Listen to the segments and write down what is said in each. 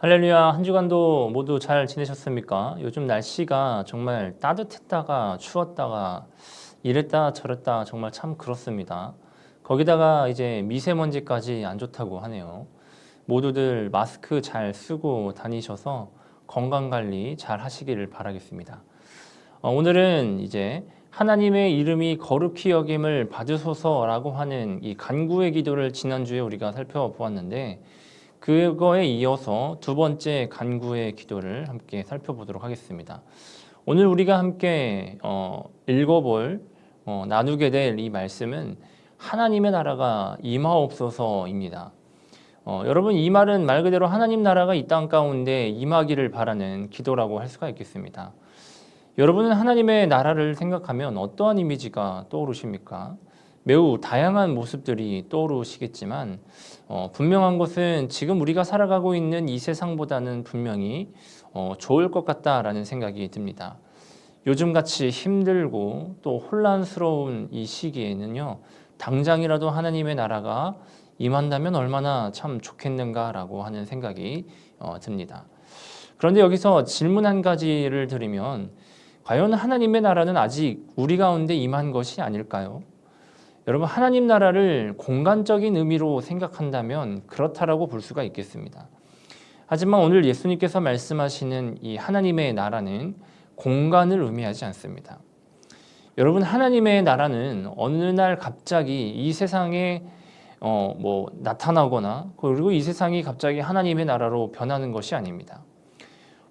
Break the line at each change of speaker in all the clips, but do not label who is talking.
할렐루야, 한 주간도 모두 잘 지내셨습니까? 요즘 날씨가 정말 따뜻했다가 추웠다가 이랬다 저랬다 정말 참 그렇습니다. 거기다가 이제 미세먼지까지 안 좋다고 하네요. 모두들 마스크 잘 쓰고 다니셔서 건강 관리 잘 하시기를 바라겠습니다. 오늘은 이제 하나님의 이름이 거룩히 여김을 받으소서라고 하는 이 간구의 기도를 지난주에 우리가 살펴보았는데 그거에 이어서 두 번째 간구의 기도를 함께 살펴보도록 하겠습니다. 오늘 우리가 함께 읽어볼 나누게 될 이 말씀은 하나님의 나라가 임하옵소서입니다. 여러분, 이 말은 말 그대로 하나님 나라가 이 땅 가운데 임하기를 바라는 기도라고 할 수가 있겠습니다. 여러분은 하나님의 나라를 생각하면 어떠한 이미지가 떠오르십니까? 매우 다양한 모습들이 떠오르시겠지만 분명한 것은 지금 우리가 살아가고 있는 이 세상보다는 분명히 좋을 것 같다라는 생각이 듭니다. 요즘같이 힘들고 또 혼란스러운 이 시기에는요, 당장이라도 하나님의 나라가 임한다면 얼마나 참 좋겠는가라고 하는 생각이 듭니다. 그런데 여기서 질문 한 가지를 드리면 과연 하나님의 나라는 아직 우리 가운데 임한 것이 아닐까요? 여러분, 하나님 나라를 공간적인 의미로 생각한다면 그렇다라고 볼 수가 있겠습니다. 하지만 오늘 예수님께서 말씀하시는 이 하나님의 나라는 공간을 의미하지 않습니다. 여러분, 하나님의 나라는 어느 날 갑자기 이 세상에 나타나거나 그리고 이 세상이 갑자기 하나님의 나라로 변하는 것이 아닙니다.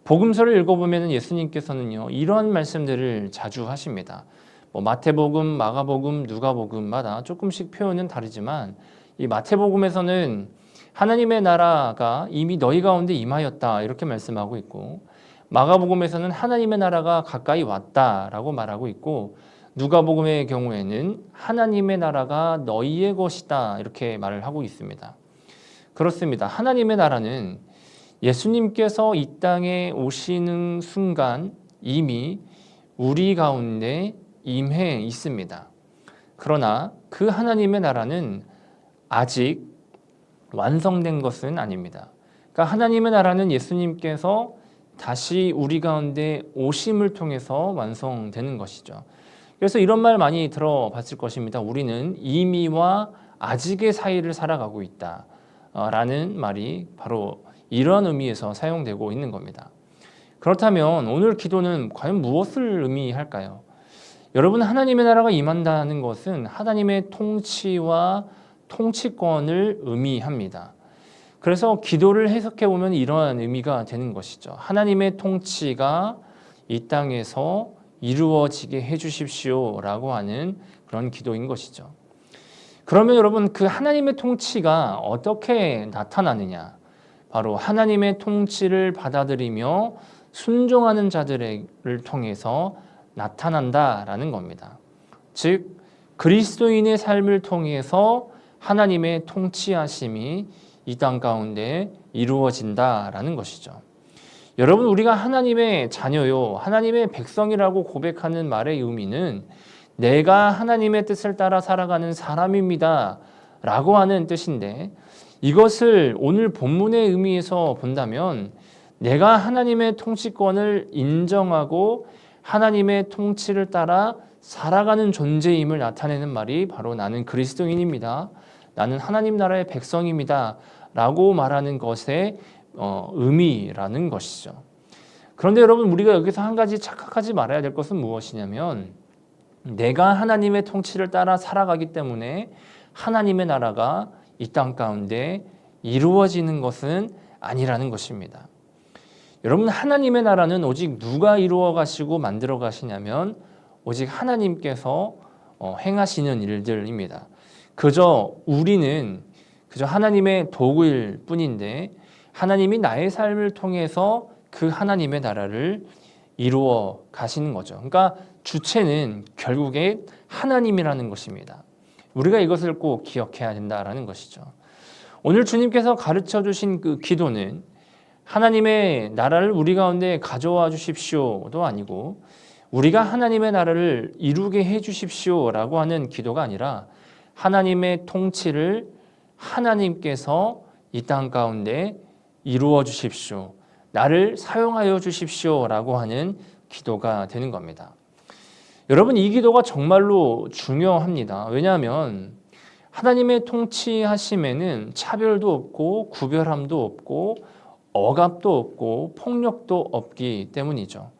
복음서를 읽어보면 예수님께서는요, 이러한 말씀들을 자주 하십니다. 마태복음, 마가복음, 누가복음마다 조금씩 표현은 다르지만 이 마태복음에서는 하나님의 나라가 이미 너희 가운데 임하였다 이렇게 말씀하고 있고, 마가복음에서는 하나님의 나라가 가까이 왔다라고 말하고 있고, 누가복음의 경우에는 하나님의 나라가 너희의 것이다 이렇게 말을 하고 있습니다. 그렇습니다. 하나님의 나라는 예수님께서 이 땅에 오시는 순간 이미 우리 가운데 임해 있습니다. 그러나 그 하나님의 나라는 아직 완성된 것은 아닙니다. 그러니까 하나님의 나라는 예수님께서 다시 우리 가운데 오심을 통해서 완성되는 것이죠. 그래서 이런 말 많이 들어봤을 것입니다. 우리는 이미와 아직의 사이를 살아가고 있다 라는 말이 바로 이러한 의미에서 사용되고 있는 겁니다. 그렇다면 오늘 기도는 과연 무엇을 의미할까요? 여러분, 하나님의 나라가 임한다는 것은 하나님의 통치와 통치권을 의미합니다. 그래서 기도를 해석해 보면 이러한 의미가 되는 것이죠. 하나님의 통치가 이 땅에서 이루어지게 해주십시오 라고 하는 그런 기도인 것이죠. 그러면 여러분, 그 하나님의 통치가 어떻게 나타나느냐? 바로 하나님의 통치를 받아들이며 순종하는 자들을 통해서 나타난다라는 겁니다. 즉, 그리스도인의 삶을 통해서 하나님의 통치하심이 이 땅 가운데 이루어진다라는 것이죠. 여러분, 우리가 하나님의 자녀요, 하나님의 백성이라고 고백하는 말의 의미는 내가 하나님의 뜻을 따라 살아가는 사람입니다 라고 하는 뜻인데, 이것을 오늘 본문의 의미에서 본다면 내가 하나님의 통치권을 인정하고 하나님의 통치를 따라 살아가는 존재임을 나타내는 말이 바로 나는 그리스도인입니다, 나는 하나님 나라의 백성입니다 라고 말하는 것의 의미라는 것이죠. 그런데 여러분, 우리가 여기서 한 가지 착각하지 말아야 될 것은 무엇이냐면 내가 하나님의 통치를 따라 살아가기 때문에 하나님의 나라가 이 땅 가운데 이루어지는 것은 아니라는 것입니다. 여러분, 하나님의 나라는 오직 누가 이루어 가시고 만들어 가시냐면 오직 하나님께서 행하시는 일들입니다. 우리는 그저 하나님의 도구일 뿐인데 하나님이 나의 삶을 통해서 그 하나님의 나라를 이루어 가시는 거죠. 그러니까 주체는 결국에 하나님이라는 것입니다. 우리가 이것을 꼭 기억해야 된다라는 것이죠. 오늘 주님께서 가르쳐 주신 그 기도는 하나님의 나라를 우리 가운데 가져와 주십시오도 아니고 우리가 하나님의 나라를 이루게 해 주십시오라고 하는 기도가 아니라 하나님의 통치를 하나님께서 이 땅 가운데 이루어 주십시오. 나를 사용하여 주십시오라고 하는 기도가 되는 겁니다. 여러분, 이 기도가 정말로 중요합니다. 왜냐하면 하나님의 통치하심에는 차별도 없고 구별함도 없고 억압도 없고 폭력도 없기 때문이죠.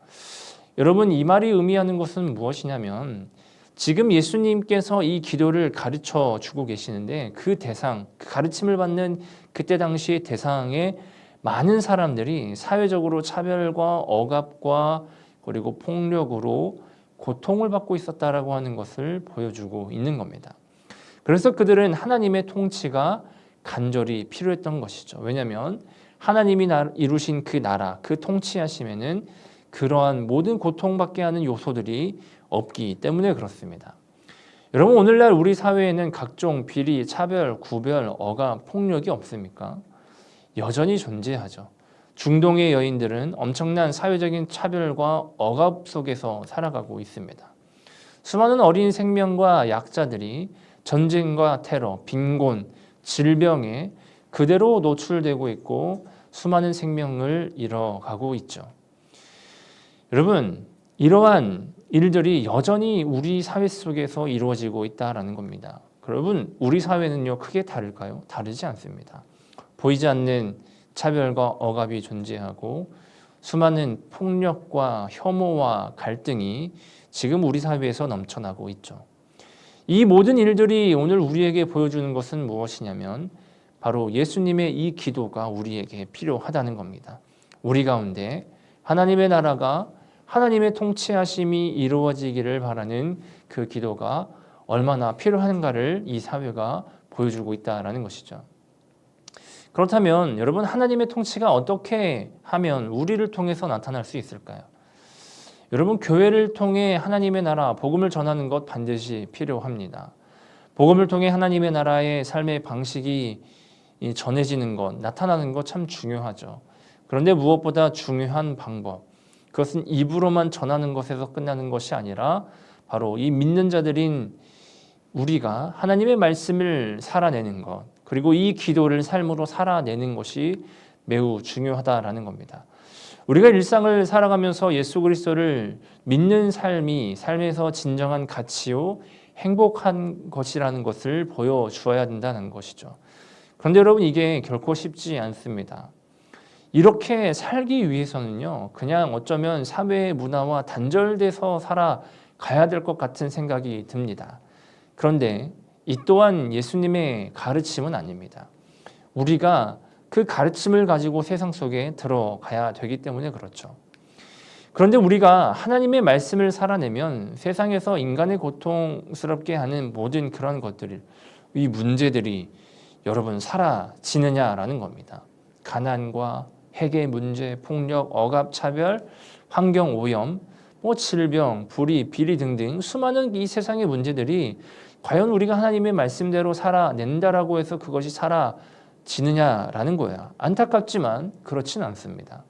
여러분, 이 말이 의미하는 것은 무엇이냐면 지금 예수님께서 이 기도를 가르쳐 주고 계시는데 그 대상, 그 가르침을 받는 그때 당시의 대상에 많은 사람들이 사회적으로 차별과 억압과 그리고 폭력으로 고통을 받고 있었다라고 하는 것을 보여주고 있는 겁니다. 그래서 그들은 하나님의 통치가 간절히 필요했던 것이죠. 왜냐하면 하나님이 이루신 그 나라, 그 통치하심에는 그러한 모든 고통받게 하는 요소들이 없기 때문에 그렇습니다. 여러분, 오늘날 우리 사회에는 각종 비리, 차별, 구별, 억압, 폭력이 없습니까? 여전히 존재하죠. 중동의 여인들은 엄청난 사회적인 차별과 억압 속에서 살아가고 있습니다. 수많은 어린 생명과 약자들이 전쟁과 테러, 빈곤, 질병에 그대로 노출되고 있고 수많은 생명을 잃어가고 있죠. 여러분, 이러한 일들이 여전히 우리 사회 속에서 이루어지고 있다는 겁니다. 여러분, 우리 사회는요, 크게 다를까요? 다르지 않습니다. 보이지 않는 차별과 억압이 존재하고 수많은 폭력과 혐오와 갈등이 지금 우리 사회에서 넘쳐나고 있죠. 이 모든 일들이 오늘 우리에게 보여주는 것은 무엇이냐면 바로 예수님의 이 기도가 우리에게 필요하다는 겁니다. 우리 가운데 하나님의 나라가 하나님의 통치하심이 이루어지기를 바라는 그 기도가 얼마나 필요한가를 이 사회가 보여주고 있다는 것이죠. 그렇다면 여러분, 하나님의 통치가 어떻게 하면 우리를 통해서 나타날 수 있을까요? 여러분, 교회를 통해 하나님의 나라, 복음을 전하는 것 반드시 필요합니다. 복음을 통해 하나님의 나라의 삶의 방식이 전해지는 것, 나타나는 것 참 중요하죠. 그런데 무엇보다 중요한 방법, 그것은 입으로만 전하는 것에서 끝나는 것이 아니라 바로 이 믿는 자들인 우리가 하나님의 말씀을 살아내는 것, 그리고 이 기도를 삶으로 살아내는 것이 매우 중요하다라는 겁니다. 우리가 일상을 살아가면서 예수 그리스도를 믿는 삶이 삶에서 진정한 가치요 행복한 것이라는 것을 보여주어야 된다는 것이죠. 그런데 여러분, 이게 결코 쉽지 않습니다. 이렇게 살기 위해서는요, 그냥 어쩌면 사회의 문화와 단절돼서 살아가야 될 것 같은 생각이 듭니다. 그런데 이 또한 예수님의 가르침은 아닙니다. 우리가 그 가르침을 가지고 세상 속에 들어가야 되기 때문에 그렇죠. 그런데 우리가 하나님의 말씀을 살아내면 세상에서 인간의 고통스럽게 하는 모든 그런 것들이, 이 문제들이 여러분 사라지느냐라는 겁니다. 가난과 핵의 문제, 폭력, 억압, 차별, 환경 오염, 질병, 불의, 비리 등등 수많은 이 세상의 문제들이 과연 우리가 하나님의 말씀대로 살아낸다라고 해서 그것이 사라지느냐라는 거야. 안타깝지만 그렇진 않습니다.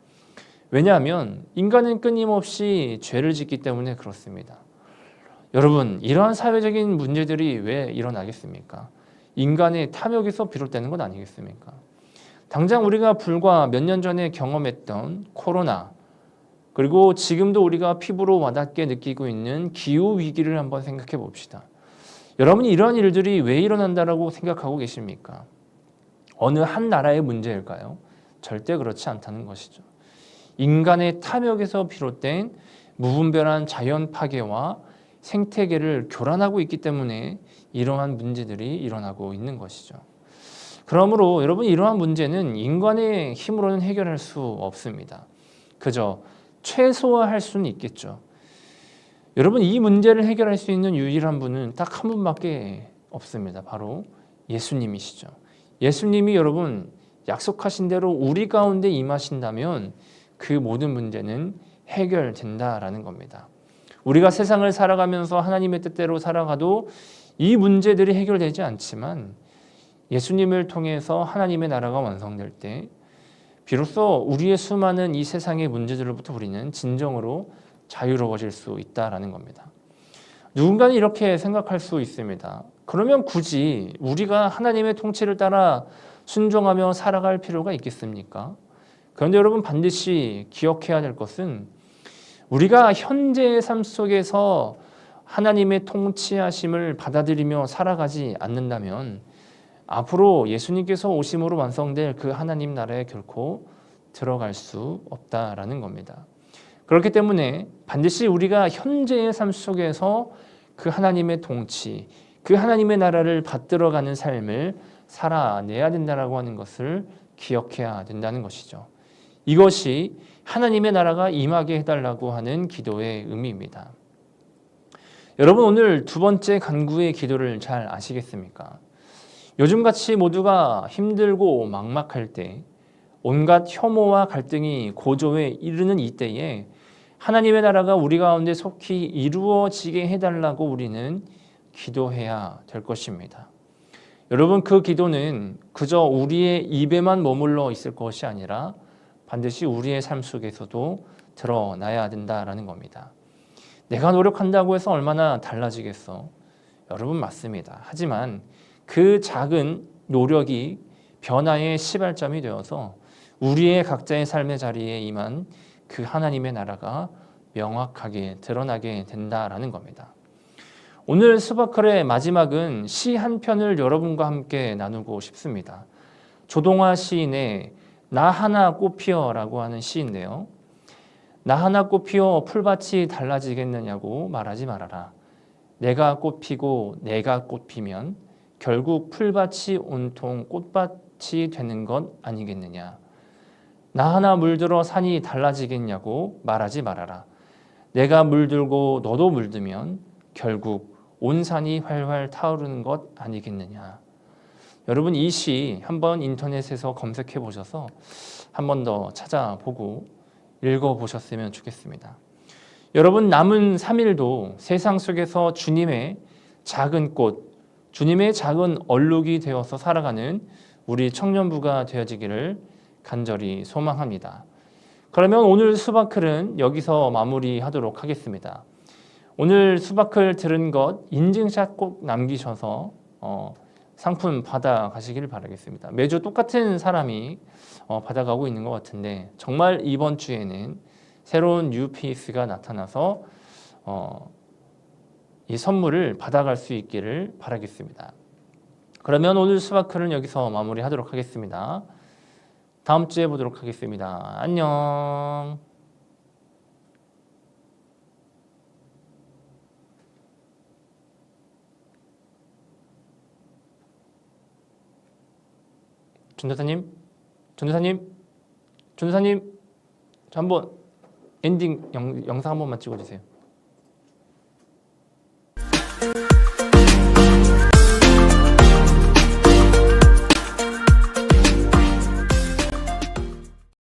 왜냐하면 인간은 끊임없이 죄를 짓기 때문에 그렇습니다. 여러분, 이러한 사회적인 문제들이 왜 일어나겠습니까? 인간의 탐욕에서 비롯되는 것 아니겠습니까? 당장 우리가 불과 몇 년 전에 경험했던 코로나, 그리고 지금도 우리가 피부로 와닿게 느끼고 있는 기후위기를 한번 생각해 봅시다. 여러분이 이러한 일들이 왜 일어난다라고 생각하고 계십니까? 어느 한 나라의 문제일까요? 절대 그렇지 않다는 것이죠. 인간의 탐욕에서 비롯된 무분별한 자연 파괴와 생태계를 교란하고 있기 때문에 이러한 문제들이 일어나고 있는 것이죠. 그러므로 여러분, 이러한 문제는 인간의 힘으로는 해결할 수 없습니다. 그저 최소화할 수는 있겠죠. 여러분, 이 문제를 해결할 수 있는 유일한 분은 딱 한 분밖에 없습니다. 바로 예수님이시죠. 예수님이 여러분 약속하신 대로 우리 가운데 임하신다면 그 모든 문제는 해결된다라는 겁니다. 우리가 세상을 살아가면서 하나님의 뜻대로 살아가도 이 문제들이 해결되지 않지만 예수님을 통해서 하나님의 나라가 완성될 때 비로소 우리의 수많은 이 세상의 문제들로부터 우리는 진정으로 자유로워질 수 있다라는 겁니다. 누군가는 이렇게 생각할 수 있습니다. 그러면 굳이 우리가 하나님의 통치를 따라 순종하며 살아갈 필요가 있겠습니까? 그런데 여러분 반드시 기억해야 될 것은 우리가 현재의 삶 속에서 하나님의 통치하심을 받아들이며 살아가지 않는다면 앞으로 예수님께서 오심으로 완성될 그 하나님 나라에 결코 들어갈 수 없다라는 겁니다. 그렇기 때문에 반드시 우리가 현재의 삶 속에서 그 하나님의 통치, 그 하나님의 나라를 받들어가는 삶을 살아내야 된다라고 하는 것을 기억해야 된다는 것이죠. 이것이 하나님의 나라가 임하게 해달라고 하는 기도의 의미입니다. 여러분 오늘 두 번째 간구의 기도를 잘 아시겠습니까? 요즘같이 모두가 힘들고 막막할 때 온갖 혐오와 갈등이 고조에 이르는 이때에 하나님의 나라가 우리 가운데 속히 이루어지게 해달라고 우리는 기도해야 될 것입니다. 여러분 그 기도는 그저 우리의 입에만 머물러 있을 것이 아니라 반드시 우리의 삶 속에서도 드러나야 된다라는 겁니다. 내가 노력한다고 해서 얼마나 달라지겠어? 여러분 맞습니다. 하지만 그 작은 노력이 변화의 시발점이 되어서 우리의 각자의 삶의 자리에 임한 그 하나님의 나라가 명확하게 드러나게 된다라는 겁니다. 오늘 스바클의 마지막은 시 한 편을 여러분과 함께 나누고 싶습니다. 조동화 시인의 나 하나 꽃 피어라고 하는 시인데요. 나 하나 꽃 피어 풀밭이 달라지겠느냐고 말하지 말아라. 내가 꽃 피고 내가 꽃 피면 결국 풀밭이 온통 꽃밭이 되는 것 아니겠느냐. 나 하나 물들어 산이 달라지겠냐고 말하지 말아라. 내가 물들고 너도 물들면 결국 온 산이 활활 타오르는 것 아니겠느냐. 여러분 이 시 한번 인터넷에서 검색해 보셔서 한 번 더 찾아보고 읽어보셨으면 좋겠습니다. 여러분 남은 3일도 세상 속에서 주님의 작은 꽃, 주님의 작은 얼룩이 되어서 살아가는 우리 청년부가 되어지기를 간절히 소망합니다. 그러면 오늘 수바클은 여기서 마무리하도록 하겠습니다. 오늘 수바클 들은 것 인증샷 꼭 남기셔서 상품 받아가시길 바라겠습니다. 매주 똑같은 사람이 받아가고 있는 것 같은데 정말 이번 주에는 새로운 뉴페이스가 나타나서 이 선물을 받아갈 수 있기를 바라겠습니다. 그러면 오늘 수바클은 여기서 마무리하도록 하겠습니다. 다음 주에 보도록 하겠습니다. 안녕. 전도사님, 저 한번 엔딩 영상 한 번만 찍어주세요.